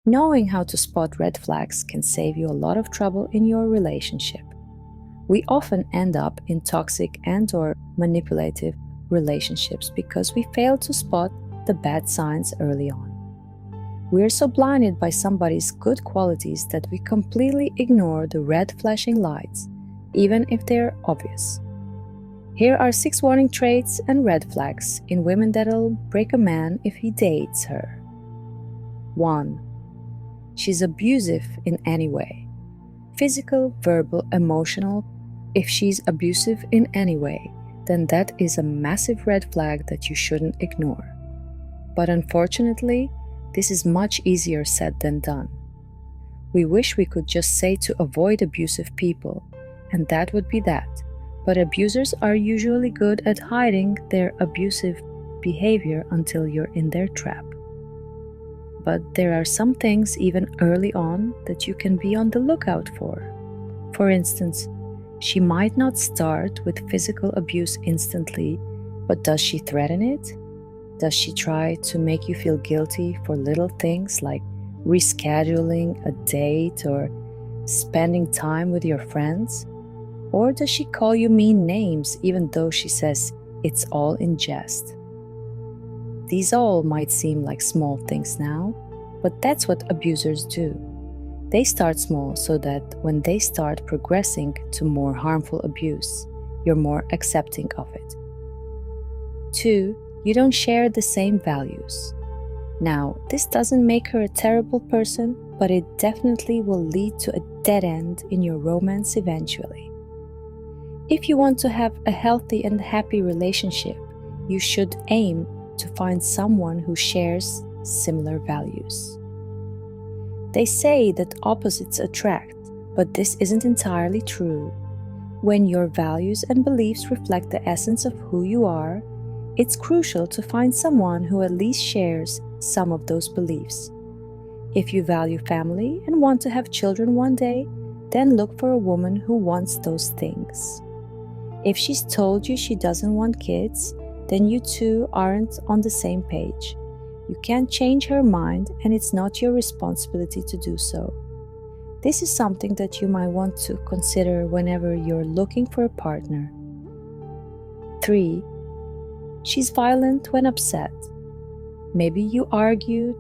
Knowing how to spot red flags can save you a lot of trouble in your relationship. We often end up in toxic and/or manipulative relationships because we fail to spot the bad signs early on. We are so blinded by somebody's good qualities that we completely ignore the red flashing lights, even if they're obvious. Here are 6 warning traits and red flags in women that'll break a man if he dates her. 1. She's abusive in any way. Physical, verbal, emotional. If she's abusive in any way, then that is a massive red flag that you shouldn't ignore. But unfortunately, this is much easier said than done. We wish we could just say to avoid abusive people, and that would be that. But abusers are usually good at hiding their abusive behavior until you're in their trap. But there are some things even early on that you can be on the lookout for. For instance, she might not start with physical abuse instantly, but does she threaten it? Does she try to make you feel guilty for little things like rescheduling a date or spending time with your friends? Or does she call you mean names even though she says it's all in jest? These all might seem like small things now, but that's what abusers do. They start small so that when they start progressing to more harmful abuse, you're more accepting of it. 2. You don't share the same values. Now, this doesn't make her a terrible person, but it definitely will lead to a dead end in your romance eventually. If you want to have a healthy and happy relationship, you should aim to find someone who shares similar values. They say that opposites attract, but this isn't entirely true. When your values and beliefs reflect the essence of who you are, it's crucial to find someone who at least shares some of those beliefs. If you value family and want to have children one day, then look for a woman who wants those things. If she's told you she doesn't want kids, then you two aren't on the same page. You can't change her mind, and it's not your responsibility to do so. This is something that you might want to consider whenever you're looking for a partner. 3. She's violent when upset. Maybe you argued.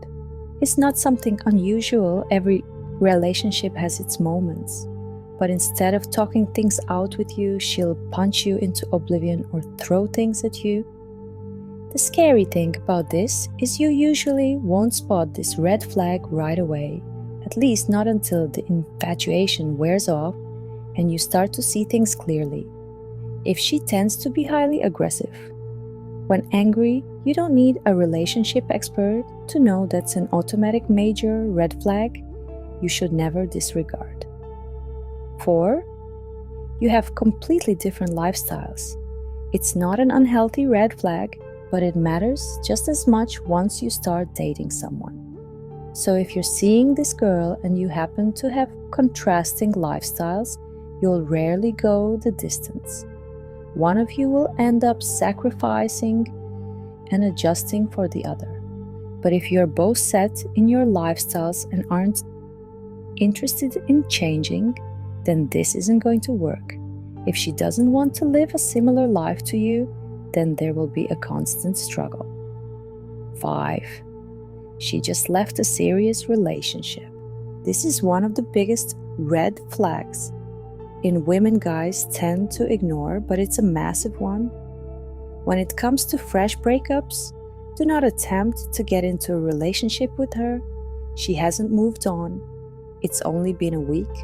It's not something unusual. Every relationship has its moments. But instead of talking things out with you, she'll punch you into oblivion or throw things at you. The scary thing about this is you usually won't spot this red flag right away, at least not until the infatuation wears off and you start to see things clearly. If she tends to be highly aggressive, when angry, you don't need a relationship expert to know that's an automatic major red flag you should never disregard. 4. You have completely different lifestyles. It's not an unhealthy red flag, but it matters just as much once you start dating someone. So if you're seeing this girl and you happen to have contrasting lifestyles, you'll rarely go the distance. One of you will end up sacrificing and adjusting for the other. But if you're both set in your lifestyles and aren't interested in changing, then this isn't going to work. If she doesn't want to live a similar life to you, then there will be a constant struggle. 5. She just left a serious relationship. This is one of the biggest red flags in women guys tend to ignore, but it's a massive one. When it comes to fresh breakups, do not attempt to get into a relationship with her. She hasn't moved on. It's only been a week.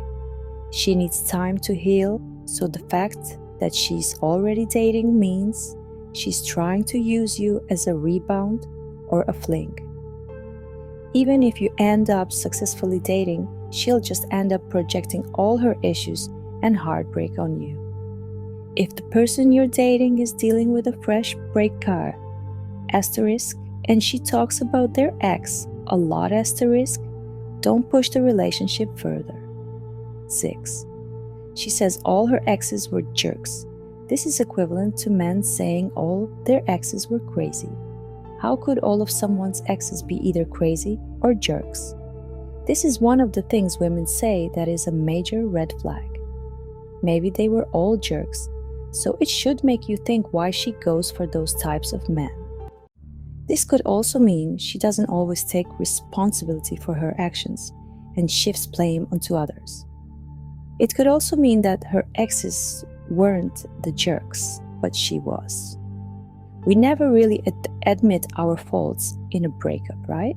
She needs time to heal, so the fact that she's already dating means she's trying to use you as a rebound or a fling. Even if you end up successfully dating, she'll just end up projecting all her issues and heartbreak on you. If the person you're dating is dealing with a fresh breakup, asterisk, and she talks about their ex a lot, asterisk, don't push the relationship further. 6. She says all her exes were jerks. This is equivalent to men saying all their exes were crazy. How could all of someone's exes be either crazy or jerks? This is one of the things women say that is a major red flag. Maybe they were all jerks, so it should make you think why she goes for those types of men. This could also mean she doesn't always take responsibility for her actions and shifts blame onto others. It could also mean that her exes weren't the jerks, but she was. We never really admit our faults in a breakup, right?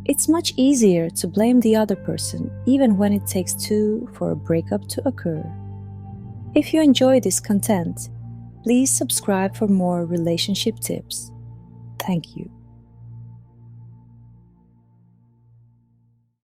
It's much easier to blame the other person, even when it takes two for a breakup to occur. If you enjoy this content, please subscribe for more relationship tips. Thank you.